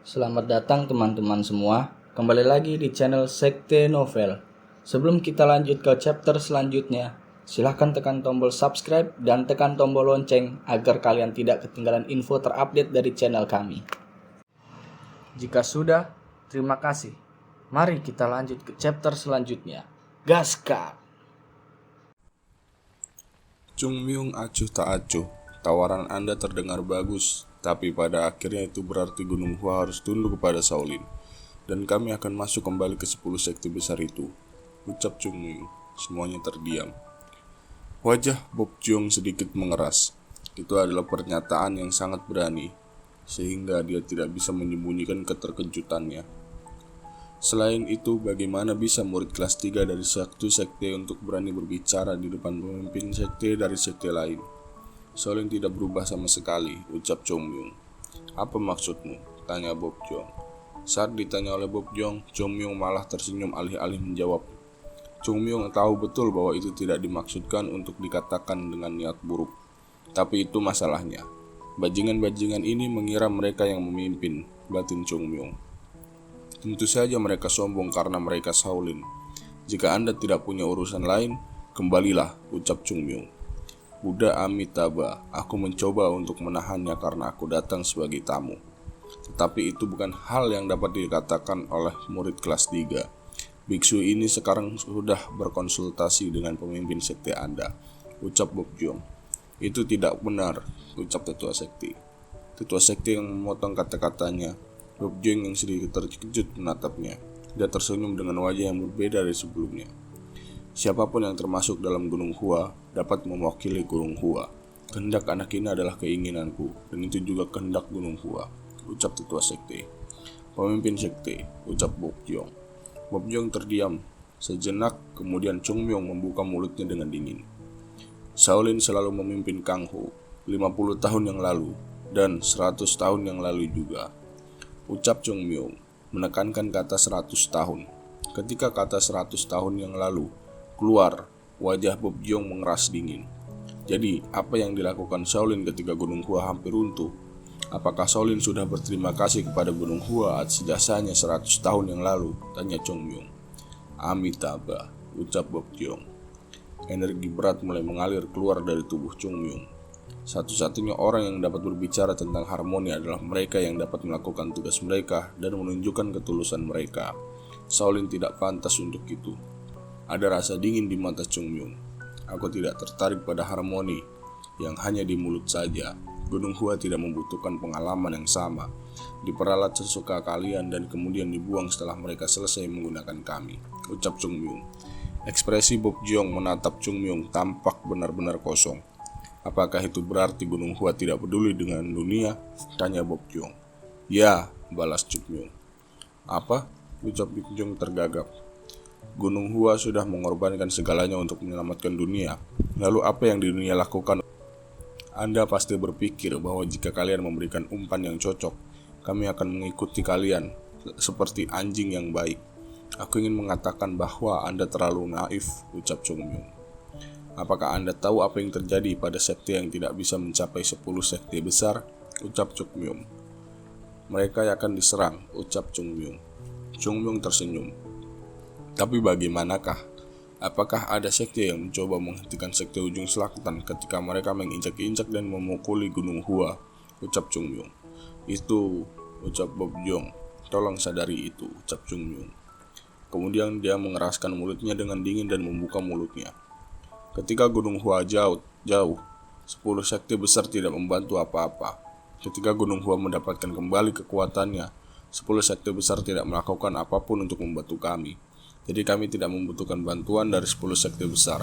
Selamat datang teman-teman semua, kembali lagi di channel Sekte Novel. Sebelum kita lanjut ke chapter selanjutnya, silahkan tekan tombol subscribe dan tekan tombol lonceng agar kalian tidak ketinggalan info terupdate dari channel kami. Jika sudah, terima kasih. Mari kita lanjut ke chapter selanjutnya. Gaskan! Chung Myung acuh tak acuh. Tawaran Anda terdengar bagus, tapi pada akhirnya itu berarti Gunung Hua harus tunduk kepada Shaolin. Dan kami akan masuk kembali ke 10 sekte besar itu, ucap Chung Myung. Semuanya terdiam. Wajah Bob Jong sedikit mengeras. Itu adalah pernyataan yang sangat berani, sehingga dia tidak bisa menyembunyikan keterkejutannya. Selain itu, bagaimana bisa murid kelas 3 dari satu sekte untuk berani berbicara di depan pemimpin sekte dari sekte lain? Shaolin tidak berubah sama sekali, ucap Chung Myung. Apa maksudmu? Tanya Bob Jong. Saat ditanya oleh Bob Jong, Chung Myung malah tersenyum alih-alih menjawab. Chung Myung tahu betul bahwa itu tidak dimaksudkan untuk dikatakan dengan niat buruk. Tapi itu masalahnya. Bajingan-bajingan ini mengira mereka yang memimpin, batin Chung Myung. Tentu saja mereka sombong karena mereka Shaolin. Jika Anda tidak punya urusan lain, kembalilah, ucap Chung Myung. Buddha Amitabha, aku mencoba untuk menahannya karena aku datang sebagai tamu. Tetapi itu bukan hal yang dapat dikatakan oleh murid kelas 3. Biksu ini sekarang sudah berkonsultasi dengan pemimpin sekte Anda, ucap Bob Jong. Itu tidak benar, ucap tetua sekte. Tetua sekte yang memotong kata-katanya. Bob Jong yang sedikit terkejut menatapnya. Dia tersenyum dengan wajah yang berbeda dari sebelumnya. Siapapun yang termasuk dalam Gunung Hua dapat mewakili Gunung Hua. Kehendak anak ini adalah keinginanku, dan itu juga kehendak Gunung Hua, ucap tetua sekte. Pemimpin sekte, ucap Bob Jong. Bob Jong terdiam sejenak, kemudian Chung Myung membuka mulutnya dengan dingin. Shaolin selalu memimpin Kang Ho 50 tahun yang lalu, dan 100 tahun yang lalu juga, ucap Chung Myung, menekankan kata 100 tahun. Ketika kata 100 tahun yang lalu keluar, wajah Bob Jong mengeras dingin. Jadi, apa yang dilakukan Shaolin ketika Gunung Hua hampir runtuh? Apakah Shaolin sudah berterima kasih kepada Gunung Hua atas jasanya 100 tahun yang lalu? Tanya Chung Myung. Amitabha, ucap Bob Jong. Energi berat mulai mengalir keluar dari tubuh Chung Myung. Satu-satunya orang yang dapat berbicara tentang harmoni adalah mereka yang dapat melakukan tugas mereka dan menunjukkan ketulusan mereka. Shaolin tidak pantas untuk itu. Ada rasa dingin di mata Chung Myung. Aku tidak tertarik pada harmoni yang hanya di mulut saja. Gunung Hua tidak membutuhkan pengalaman yang sama. Diperalat sesuka kalian dan kemudian dibuang setelah mereka selesai menggunakan kami, ucap Chung Myung. Ekspresi Bob Jong menatap Chung Myung tampak benar-benar kosong. Apakah itu berarti Gunung Hua tidak peduli dengan dunia? Tanya Bob Jong. Ya, balas Chung Myung. Apa? Ucap Bob Jong tergagap. Gunung Hua sudah mengorbankan segalanya untuk menyelamatkan dunia. Lalu apa yang di dunia lakukan? Anda pasti berpikir bahwa jika kalian memberikan umpan yang cocok, kami akan mengikuti kalian seperti anjing yang baik. Aku ingin mengatakan bahwa Anda terlalu naif, ucap Chung Myung. Apakah Anda tahu apa yang terjadi pada sekte yang tidak bisa mencapai 10 sekte besar? Ucap Chung Myung. Mereka akan diserang, ucap Chung Myung. Chung Myung tersenyum. Tapi bagaimanakah? Apakah ada sekte yang mencoba menghentikan sekte ujung selatan ketika mereka menginjak-injak dan memukuli Gunung Hua? Ucap Chung Myung. Itu, ucap Bob Jong. Tolong sadari itu, ucap Chung Myung. Kemudian dia mengeraskan mulutnya dengan dingin dan membuka mulutnya. Ketika Gunung Hua jauh, 10 sekte besar tidak membantu apa-apa. Ketika Gunung Hua mendapatkan kembali kekuatannya, 10 sekte besar tidak melakukan apapun untuk membantu kami. Jadi kami tidak membutuhkan bantuan dari 10 sekte besar.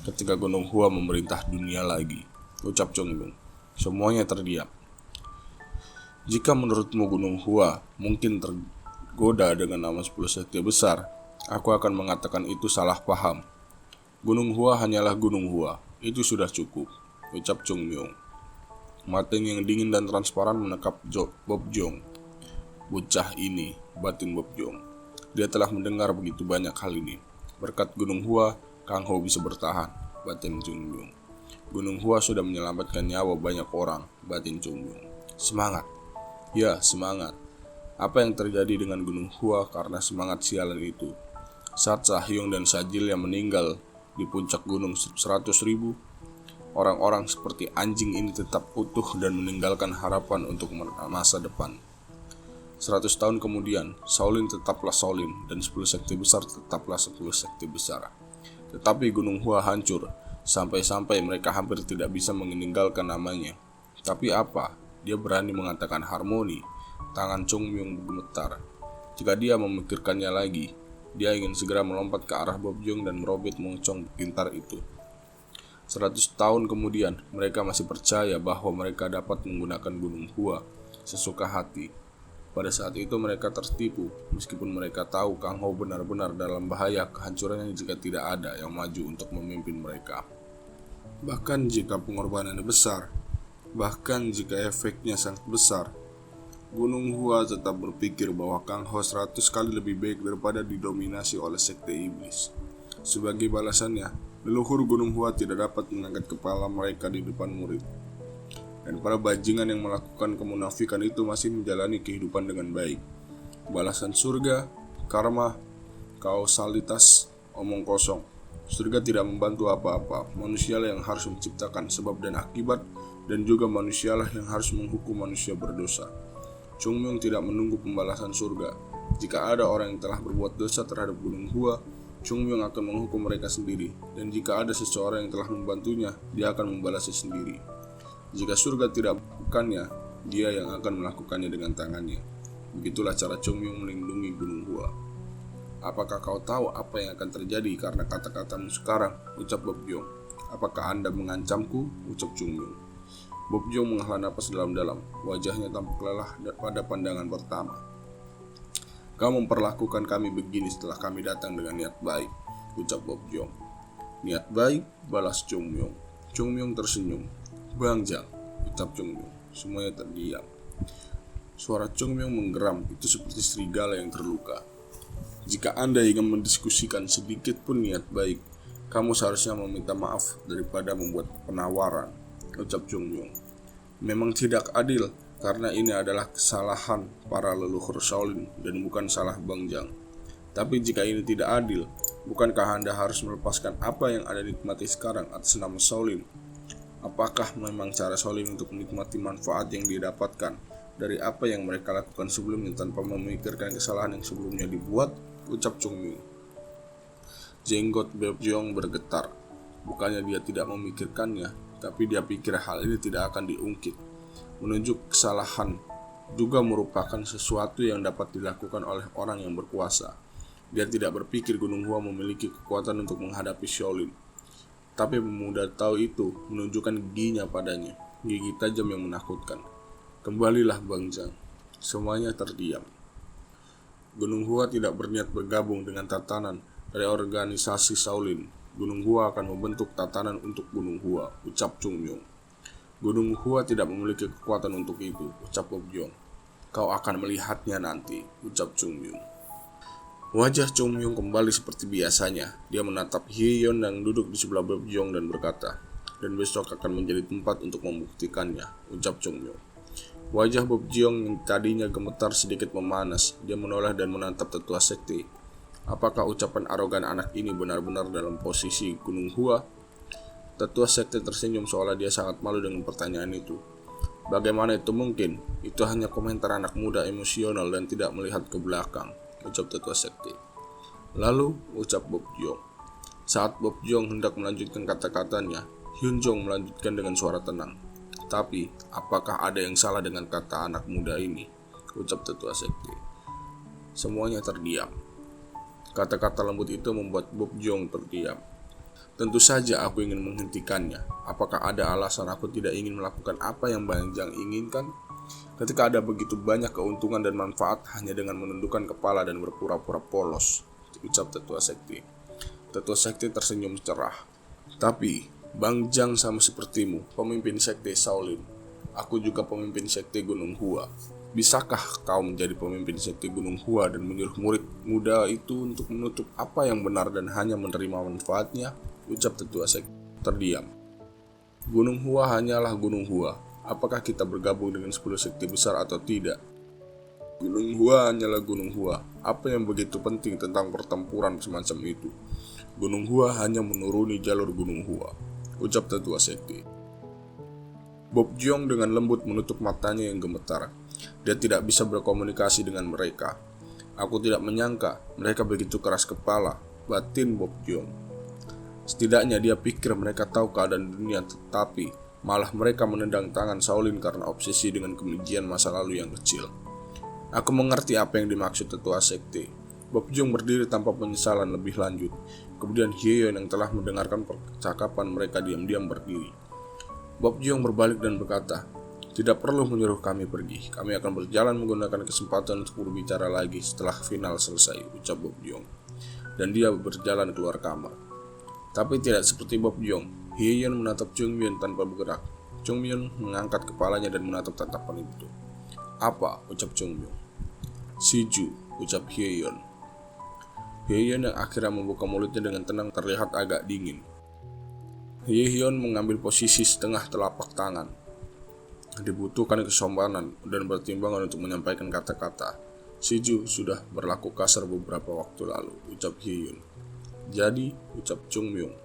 Ketika Gunung Hua memerintah dunia lagi, ucap Chung Myung. Semuanya terdiam. Jika menurutmu Gunung Hua mungkin tergoda dengan nama 10 sekte besar, aku akan mengatakan itu salah paham. Gunung Hua hanyalah Gunung Hua, itu sudah cukup, ucap Chung Myung. Matanya yang dingin dan transparan menekap Bob Jong. Bocah ini, batin Bob Jong. Dia telah mendengar begitu banyak hal ini. Berkat Gunung Hua, Kang Ho bisa bertahan, batin Chung Myung. Gunung Hua sudah menyelamatkan nyawa banyak orang, batin Chung Myung. Semangat. Ya, semangat. Apa yang terjadi dengan Gunung Hua karena semangat sialan itu? Saat Sahyong dan Sajil yang meninggal di puncak gunung 100.000, orang-orang seperti anjing ini tetap utuh dan meninggalkan harapan untuk masa depan. 100 tahun kemudian, Shaolin tetaplah Shaolin dan 10 sekte besar tetaplah 10 sekte besar. Tetapi Gunung Hua hancur, sampai-sampai mereka hampir tidak bisa meninggalkan namanya. Tapi apa? Dia berani mengatakan harmoni. Tangan Chung Myung gemetar. Jika dia memikirkannya lagi, dia ingin segera melompat ke arah Bob Jung dan merobek moncong pintar itu. 100 tahun kemudian, mereka masih percaya bahwa mereka dapat menggunakan Gunung Hua sesuka hati. Pada saat itu mereka tertipu, meskipun mereka tahu Kang Ho benar-benar dalam bahaya kehancurannya jika tidak ada yang maju untuk memimpin mereka. Bahkan jika pengorbanannya besar, bahkan jika efeknya sangat besar, Gunung Hua tetap berpikir bahwa Kang Ho 100 kali lebih baik daripada didominasi oleh sekte iblis. Sebagai balasannya, leluhur Gunung Hua tidak dapat mengangkat kepala mereka di depan murid. Dan para bajingan yang melakukan kemunafikan itu masih menjalani kehidupan dengan baik. Balasan surga, karma, kausalitas, omong kosong. Surga tidak membantu apa-apa. Manusialah yang harus menciptakan sebab dan akibat, dan juga manusialah yang harus menghukum manusia berdosa. Chung Myung tidak menunggu pembalasan surga. Jika ada orang yang telah berbuat dosa terhadap Gunung Hua, Chung Myung akan menghukum mereka sendiri. Dan jika ada seseorang yang telah membantunya, dia akan membalasnya sendiri. Jika surga tidak melakukannya, dia yang akan melakukannya dengan tangannya. Begitulah cara Chung Myung melindungi Gunung Hua. Apakah kau tahu apa yang akan terjadi karena kata-katamu sekarang? Ucap Bob Jong. Apakah Anda mengancamku? Ucap Chung Myung. Bob Jong menghela napas dalam-dalam. Wajahnya tampak lelah pada pandangan pertama. Kau memperlakukan kami begini setelah kami datang dengan niat baik, ucap Bob Jong. Niat baik, balas Chung Myung. Chung Myung tersenyum. Bang Jang, ucap Chung Myung. Semuanya terdiam. Suara Chung Myung menggeram, itu seperti serigala yang terluka. Jika Anda ingin mendiskusikan sedikit pun niat baik, kamu seharusnya meminta maaf daripada membuat penawaran, ucap Chung Myung. Memang tidak adil, karena ini adalah kesalahan para leluhur Shaolin dan bukan salah Bang Jang. Tapi jika ini tidak adil, bukankah Anda harus melepaskan apa yang Anda nikmati sekarang atas nama Shaolin? Apakah memang cara Shaolin untuk menikmati manfaat yang didapatkan dari apa yang mereka lakukan sebelumnya tanpa memikirkan kesalahan yang sebelumnya dibuat? Ucap Chung Myung. Jenggot Bob Jong bergetar. Bukannya dia tidak memikirkannya, tapi dia pikir hal ini tidak akan diungkit. Menunjuk kesalahan juga merupakan sesuatu yang dapat dilakukan oleh orang yang berkuasa. Dia tidak berpikir Gunung Hua memiliki kekuatan untuk menghadapi Shaolin. Tapi pemuda tahu itu menunjukkan giginya padanya, gigi tajam yang menakutkan. Kembalilah Bang Jang. Semuanya terdiam. Gunung Hua tidak berniat bergabung dengan tatanan dari organisasi Shaolin. Gunung Hua akan membentuk tatanan untuk Gunung Hua, ucap Chung Myung. Gunung Hua tidak memiliki kekuatan untuk itu, ucap Bob Jong. Kau akan melihatnya nanti, ucap Chung Myung. Wajah Chung Myung kembali seperti biasanya. Dia menatap Hyeon yang duduk di sebelah Bob Jong dan berkata, dan besok akan menjadi tempat untuk membuktikannya, ucap Chung Myung. Wajah Bob Jong yang tadinya gemetar sedikit memanas. Dia menoleh dan menatap tetua sekte. Apakah ucapan arogan anak ini benar-benar dalam posisi Gunung Hua? Tetua sekte tersenyum seolah dia sangat malu dengan pertanyaan itu. Bagaimana itu mungkin? Itu hanya komentar anak muda emosional dan tidak melihat ke belakang, ucap tetua sekte. Lalu, ucap Bob Jong. Saat Bob Jong hendak melanjutkan kata-katanya, Hyun Jong melanjutkan dengan suara tenang. Tapi, apakah ada yang salah dengan kata anak muda ini? Ucap tetua sekte. Semuanya terdiam. Kata-kata lembut itu membuat Bob Jong terdiam. Tentu saja aku ingin menghentikannya. Apakah ada alasan aku tidak ingin melakukan apa yang Bang Jang inginkan? Ketika ada begitu banyak keuntungan dan manfaat hanya dengan menundukkan kepala dan berpura-pura polos, ucap tetua sekte. Tetua sekte tersenyum cerah. Tapi, Bang Jang sama sepertimu, pemimpin sekte Shaolin. Aku juga pemimpin sekte Gunung Hua. Bisakah kau menjadi pemimpin sekte Gunung Hua dan menyuruh murid muda itu untuk menutup apa yang benar dan hanya menerima manfaatnya? Ucap tetua sekte. Terdiam. Gunung Hua hanyalah Gunung Hua. Apakah kita bergabung dengan 10 sekte besar atau tidak? Gunung Hua hanyalah Gunung Hua. Apa yang begitu penting tentang pertempuran semacam itu? Gunung Hua hanya menuruni jalur Gunung Hua, ucap tetua sekte. Bob Jong dengan lembut menutup matanya yang gemetar. Dia tidak bisa berkomunikasi dengan mereka. Aku tidak menyangka mereka begitu keras kepala, batin Bob Jong. Setidaknya dia pikir mereka tahu keadaan dunia, tetapi malah mereka menendang tangan Shaolin karena obsesi dengan kebencian masa lalu yang kecil. Aku mengerti apa yang dimaksud tetua sekte. Bob Jong berdiri tanpa penyesalan lebih lanjut. Kemudian Hyeon yang telah mendengarkan percakapan mereka diam-diam berdiri. Bob Jong berbalik dan berkata, "Tidak perlu menyuruh kami pergi. Kami akan berjalan menggunakan kesempatan untuk berbicara lagi setelah final selesai," ucap Bob Jong. Dan dia berjalan keluar kamar. Tapi tidak seperti Bob Jong, Hyeon menatap Chung Myung tanpa bergerak. Chung Myung mengangkat kepalanya dan menatap tatapan itu. "Apa?" ucap Chung Myung. "Siju," ucap Hyeon. Hyeon yang akhirnya membuka mulutnya dengan tenang terlihat agak dingin. Hyeon mengambil posisi setengah telapak tangan. Dibutuhkan kesopanan dan pertimbangan untuk menyampaikan kata-kata. "Siju sudah berlaku kasar beberapa waktu lalu," ucap Hyeon. "Jadi," ucap Chung Myung,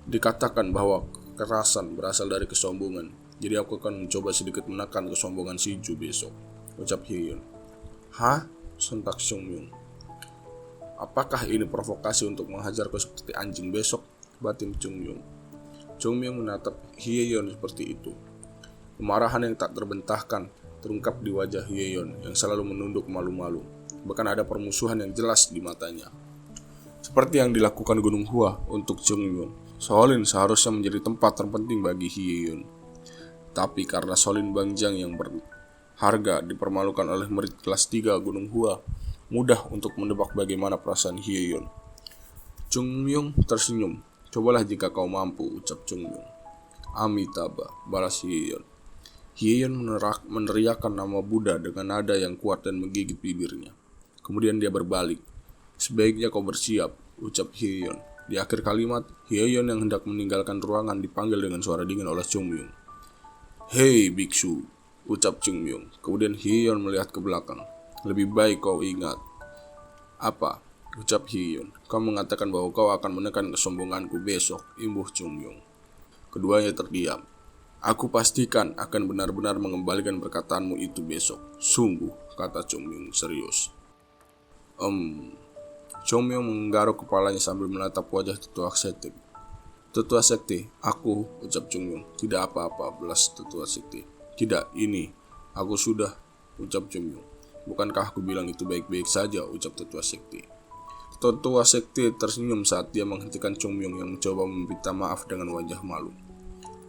"dikatakan bahwa kekerasan berasal dari kesombongan. Jadi aku akan mencoba sedikit menekan kesombongan Siju besok," ucap Hyeon. "Hah?" sentak Chung Myung. "Apakah ini provokasi untuk menghajarku seperti anjing besok?" batin Chung Myung. Chung Myung menatap Hyeon seperti itu. Kemarahan yang tak terbentahkan terungkap di wajah Hyeon yang selalu menunduk malu-malu. Bahkan ada permusuhan yang jelas di matanya. Seperti yang dilakukan Gunung Hua untuk Chung Myung, Shaolin seharusnya menjadi tempat terpenting bagi Hyeon. Tapi karena Shaolin Bangjang yang berharga dipermalukan oleh murid kelas 3 Gunung Hua, mudah untuk menebak bagaimana perasaan Hyeon. Chung Myung tersenyum. "Cobalah jika kau mampu," ucap Chung Myung. "Amitabha," balas Hyeon. Hyeon meneriakkan nama Buddha dengan nada yang kuat dan menggigit bibirnya. Kemudian dia berbalik. "Sebaiknya kau bersiap," ucap Hyeon. Di akhir kalimat, Hyeon yang hendak meninggalkan ruangan dipanggil dengan suara dingin oleh Chung Myung. "Hei biksu," ucap Chung Myung. Kemudian Hyeon melihat ke belakang. "Lebih baik kau ingat." "Apa?" ucap Hyeon. "Kau mengatakan bahwa kau akan menekan kesombonganku besok," imbuh Chung Myung. Keduanya terdiam. "Aku pastikan akan benar-benar mengembalikan perkataanmu itu besok. Sungguh," kata Chung Myung serius. Chung Myung menggaruk kepalanya sambil menatap wajah tetua sekte. "Tetua sekte, aku," ucap Chung Myung. "Tidak apa-apa," belas tetua sekte. "Tidak, ini, aku sudah," ucap Chung Myung. "Bukankah aku bilang itu baik-baik saja," ucap tetua sekte. Tetua sekte tersenyum saat dia menghentikan Chung Myung yang mencoba meminta maaf dengan wajah malu.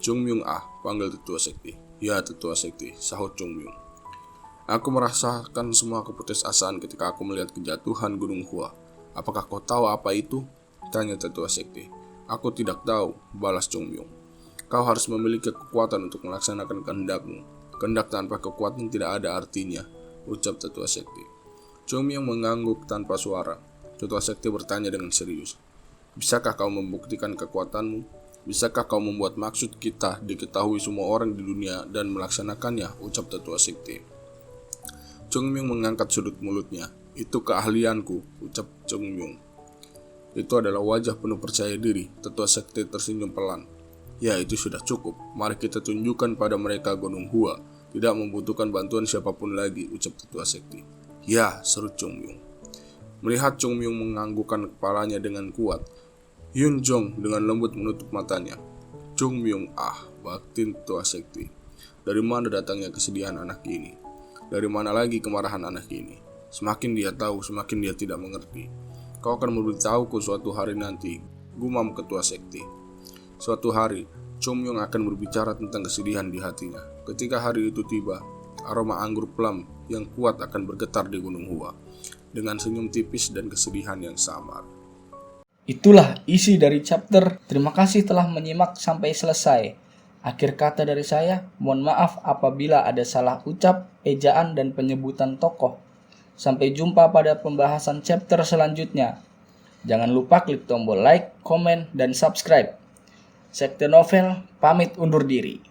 "Chung Myung panggil tetua sekte." "Ya, tetua sekte," sahut Chung Myung. "Aku merasakan semua keputusasaan ketika aku melihat kejatuhan Gunung Hua. Apakah kau tahu apa itu?" tanya tetua sekte. "Aku tidak tahu," balas Chung Myung. "Kau harus memiliki kekuatan untuk melaksanakan kehendakmu. Kehendak tanpa kekuatan tidak ada artinya," ucap tetua sekte. Chung Myung mengangguk tanpa suara. Tetua sekte bertanya dengan serius, "Bisakah kau membuktikan kekuatanmu? Bisakah kau membuat maksud kita diketahui semua orang di dunia dan melaksanakannya?" ucap tetua sekte. Chung Myung mengangkat sudut mulutnya. "Itu keahlianku," ucap Chung Myung. "Itu adalah wajah penuh percaya diri." Tetua sekte tersenyum pelan. "Ya, itu sudah cukup. Mari kita tunjukkan pada mereka Gunung Hua tidak membutuhkan bantuan siapapun lagi," ucap tetua sekte. "Ya," seru Chung Myung. Melihat Chung Myung menganggukkan kepalanya dengan kuat, Hyun Jong dengan lembut menutup matanya. "Chung Myung batin tetua sekte. Dari mana datangnya kesedihan anak ini? Dari mana lagi kemarahan anak ini? Semakin dia tahu, semakin dia tidak mengerti. Kau akan memberitahuku suatu hari nanti," gumam ketua sekte. Suatu hari, Chung Myung akan berbicara tentang kesedihan di hatinya. Ketika hari itu tiba, aroma anggur plum yang kuat akan bergetar di Gunung Hua, dengan senyum tipis dan kesedihan yang samar. Itulah isi dari chapter. Terima kasih telah menyimak sampai selesai. Akhir kata dari saya, mohon maaf apabila ada salah ucap, ejaan, dan penyebutan tokoh. Sampai jumpa pada pembahasan chapter selanjutnya. Jangan lupa klik tombol like, komen, dan subscribe. Sekte Novel pamit undur diri.